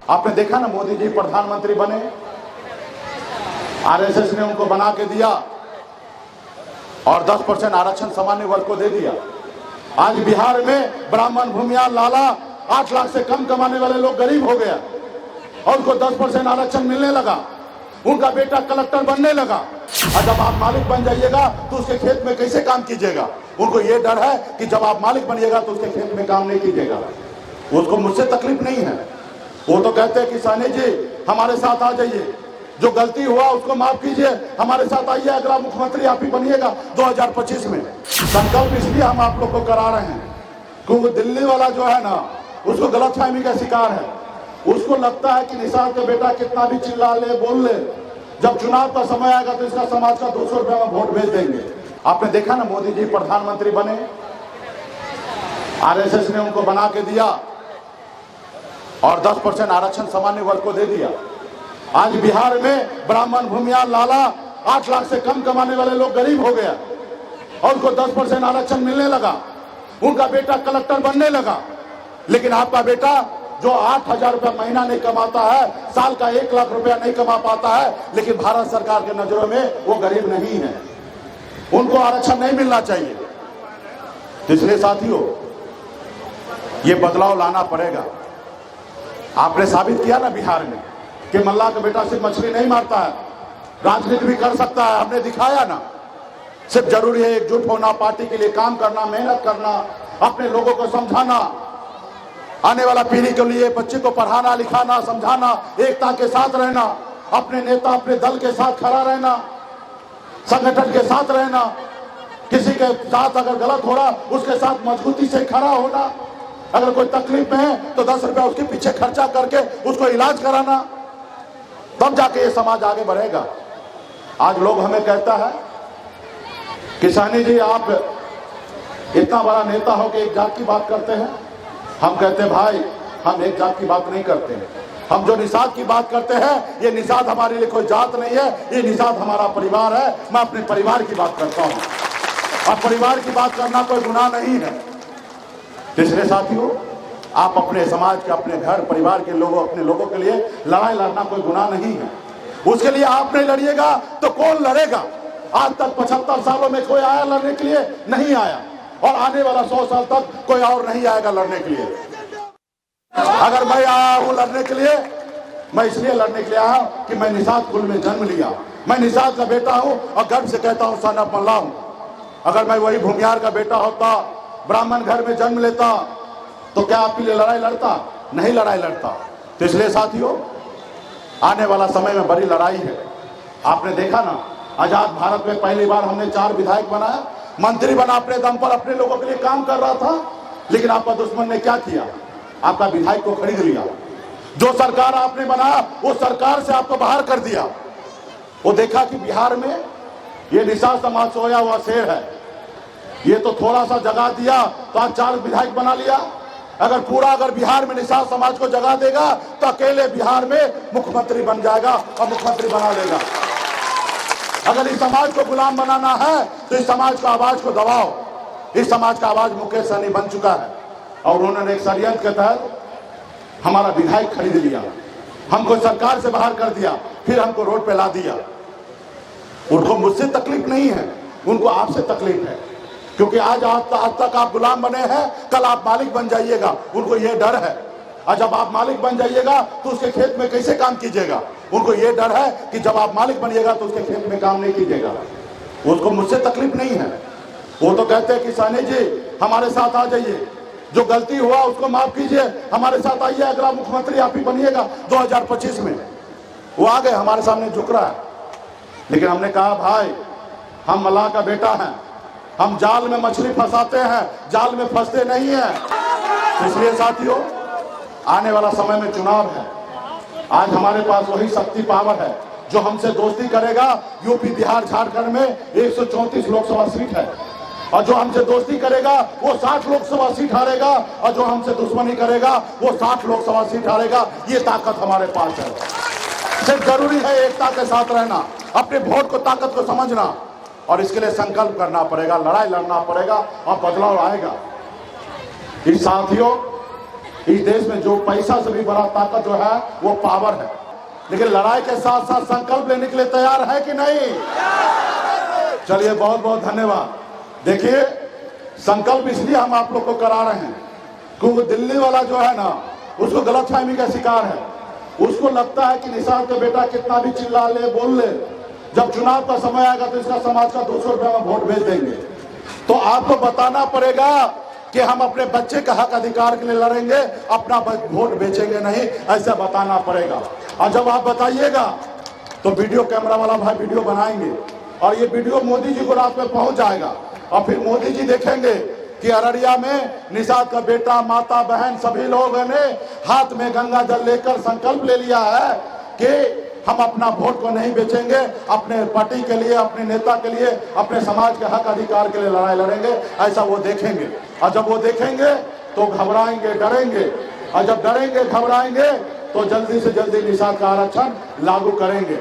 आपने देखा ना, मोदी जी प्रधानमंत्री बने, आरएसएस ने उनको बना के दिया और 10% आरक्षण सामान्य वर्ग को दे दिया। आज बिहार में ब्राह्मण, भूमियार, लाला 8 लाख से कम कमाने वाले लोग गरीब हो गया और उनको 10% आरक्षण मिलने लगा। उनका बेटा कलेक्टर बनने लगा। और जब आप मालिक बन जाइएगा तो उसके खेत में कैसे काम कीजिएगा? उनको ये डर है कि जब आप मालिक बनिएगा तो उसके खेत में काम नहीं कीजिएगा। उसको मुझसे तकलीफ नहीं है। वो तो कहते हैं कि सानी जी हमारे साथ आ जाइए, जो गलती हुआ उसको माफ कीजिए, हमारे साथ आइए, अगला मुख्यमंत्री आप ही बनिएगा 2025 में। संकल्प इसलिए हम आप लोग को करा रहे हैं क्योंकि दिल्ली वाला जो है ना, उसको गलतफहमी का शिकार है। उसको लगता है कि निषाद का बेटा कितना भी चिल्ला ले, बोल ले, जब चुनाव का समय आएगा तो इसका समाज का 200 रुपया में वोट भेज देंगे। आपने देखा ना, मोदी जी प्रधानमंत्री बने, आरएसएस ने उनको बना के दिया और 10% आरक्षण सामान्य वर्ग को दे दिया। आज बिहार में ब्राह्मण, भूमियार, लाला 8 लाख से कम कमाने वाले लोग गरीब हो गया और उनको 10% आरक्षण मिलने लगा। उनका बेटा कलेक्टर बनने लगा। लेकिन आपका बेटा जो 8,000 रुपया महीना नहीं कमाता है, साल का 1 लाख रुपया नहीं कमा पाता है, लेकिन भारत सरकार के नजरों में वो गरीब नहीं है, उनको आरक्षण नहीं मिलना चाहिए। इसलिए साथियों, ये बदलाव लाना पड़ेगा। आपने साबित किया ना बिहार में कि मल्लाह का बेटा सिर्फ मछली नहीं मारता है, राजनीति भी कर सकता है। हमने दिखाया ना। सिर्फ जरूरी है एकजुट होना, पार्टी के लिए काम करना, मेहनत करना, अपने लोगों को समझाना, आने वाला पीढ़ी के लिए बच्चे को पढ़ाना, लिखाना, समझाना, एकता के साथ रहना, अपने नेता, अपने दल के साथ खड़ा रहना, संगठन के साथ रहना, किसी के साथ अगर गलत हो रहा उसके साथ मजबूती से खड़ा होना, अगर कोई तकलीफ में है तो 10 रुपया उसके पीछे खर्चा करके उसको इलाज कराना, तब जाके ये समाज आगे बढ़ेगा। आज लोग हमें कहता है कि सानी जी आप इतना बड़ा नेता हो कि एक जात की बात करते हैं। हम कहते हैं भाई, हम एक जात की बात नहीं करते हैं। हम जो निषाद की बात करते हैं, ये निषाद हमारे लिए कोई जात नहीं है, ये निषाद हमारा परिवार है। मैं अपने परिवार की बात करता हूँ और परिवार की बात करना कोई गुनाह नहीं है। इसलिए साथियों, आप अपने समाज के, अपने घर परिवार के लोगों, अपने लोगों के लिए लड़ाई लड़ना कोई गुनाह नहीं है। उसके लिए आप नहीं लड़िएगा तो कौन लड़ेगा? आज तक 75 सालों में कोई आया लड़ने के लिए? नहीं आया। और आने वाला 100 साल तक कोई और नहीं आएगा लड़ने के लिए। अगर मैं आया हूं लड़ने के लिए, मैं इसलिए लड़ने के लिए आया कि मैं निषाद कुल में जन्म लिया, मैं निषाद का बेटा हूं और गर्व से कहता हूं सन ऑफ मल्लाह हूं। अगर मैं वही भूमियार का बेटा होता, ब्राह्मण घर में जन्म लेता, तो क्या आपके लिए लड़ाई लड़ता? नहीं लड़ाई लड़ता। तो इसलिए साथियों, आने वाला समय में बड़ी लड़ाई है। आपने देखा ना, आजाद भारत में पहली बार हमने 4 विधायक बनाया, मंत्री बना, अपने दम पर अपने लोगों के लिए काम कर रहा था। लेकिन आपका दुश्मन ने क्या किया? आपका विधायक को खरीद लिया। जो सरकार आपने बनाया वो सरकार से आपको बाहर कर दिया। वो देखा कि बिहार में ये निषाद समाज सोया हुआ शेर है, ये तो थोड़ा सा जगह दिया तो आज 4 विधायक बना लिया। अगर बिहार में निषाद समाज को जगह देगा तो अकेले बिहार में मुख्यमंत्री बन जाएगा और मुख्यमंत्री बना लेगा। अगर इस समाज को गुलाम बनाना है तो इस समाज का आवाज को दबाओ। इस समाज का आवाज मुकेश सहनी बन चुका है और उन्होंने एक षड्यंत्र के तहत हमारा विधायक खरीद लिया, हमको सरकार से बाहर कर दिया, फिर हमको रोड पे ला दिया। उनको मुझसे तकलीफ नहीं है, उनको आपसे तकलीफ है, क्योंकि आज तक आप गुलाम बने हैं, कल आप मालिक बन जाइएगा। उनको ये डर है, और जब आप मालिक बन जाइएगा तो उसके खेत में कैसे काम कीजिएगा? उनको ये डर है कि जब आप मालिक बनिएगा तो उसके खेत में काम नहीं कीजिएगा। उसको मुझसे तकलीफ नहीं है। वो तो कहते हैं कि सानी जी हमारे साथ आ जाइए, जो गलती हुआ उसको माफ कीजिए, हमारे साथ आइए, अगला मुख्यमंत्री आप ही बनिएगा 2025 में। वो आ गए, हमारे सामने झुक रहा है। लेकिन हमने कहा भाई, हम मल्लाह का बेटा हैं, हम जाल में मछली फंसाते हैं, जाल में फंसते नहीं हैं। इसलिए साथियों, आने वाला समय में चुनाव है। आज हमारे पास वही शक्ति पावर है जो हमसे दोस्ती करेगा। यूपी, बिहार, झारखंड में 134 लोकसभा सीट है और जो हमसे दोस्ती करेगा वो 60 लोकसभा सीट हारेगा और जो हमसे दुश्मनी करेगा वो 60 लोकसभा सीट हारेगा। ये ताकत हमारे पास है। सिर्फ जरूरी है एकता के साथ रहना, अपने वोट को, ताकत को समझना, और इसके लिए संकल्प करना पड़ेगा, लड़ाई लड़ना पड़ेगा और बदलाव आएगा। इस साथियों, इस देश में जो पैसा से भी बड़ा ताकत जो है वो पावर है, लेकिन लड़ाई के साथ साथ संकल्प लेने के लिए तैयार है कि नहीं? चलिए, बहुत बहुत धन्यवाद। देखिए, संकल्प इसलिए हम आप लोग को करा रहे हैं क्योंकि दिल्ली वाला जो है ना, उसको गलतफहमी का शिकार है। उसको लगता है कि निषाद का बेटा कितना भी चिल्ला ले, बोल ले, जब चुनाव का समय आएगा तो इसका समाज का 200 रुपया में वोट भेज देंगे। तो आपको बताना पड़ेगा कि हम अपने बच्चे का हक अधिकार के लिए लड़ेंगे, अपना वोट बेचेंगे नहीं, ऐसा बताना पड़ेगा। और जब आप बताइएगा तो वीडियो कैमरा वाला भाई वीडियो बनाएंगे और ये वीडियो मोदी जी को रात में पहुंच जाएगा और फिर मोदी जी देखेंगे कि अररिया में निषाद का बेटा, माता, बहन सभी लोगों ने हाथ में गंगा जल लेकर संकल्प ले लिया है कि हम अपना वोट को नहीं बेचेंगे, अपने पार्टी के लिए, अपने नेता के लिए, अपने समाज के हक अधिकार के लिए लड़ाई लड़ेंगे। ऐसा वो देखेंगे और जब वो देखेंगे तो घबराएंगे, डरेंगे, और जब डरेंगे, घबराएंगे तो जल्दी से जल्दी निषाद का आरक्षण लागू करेंगे।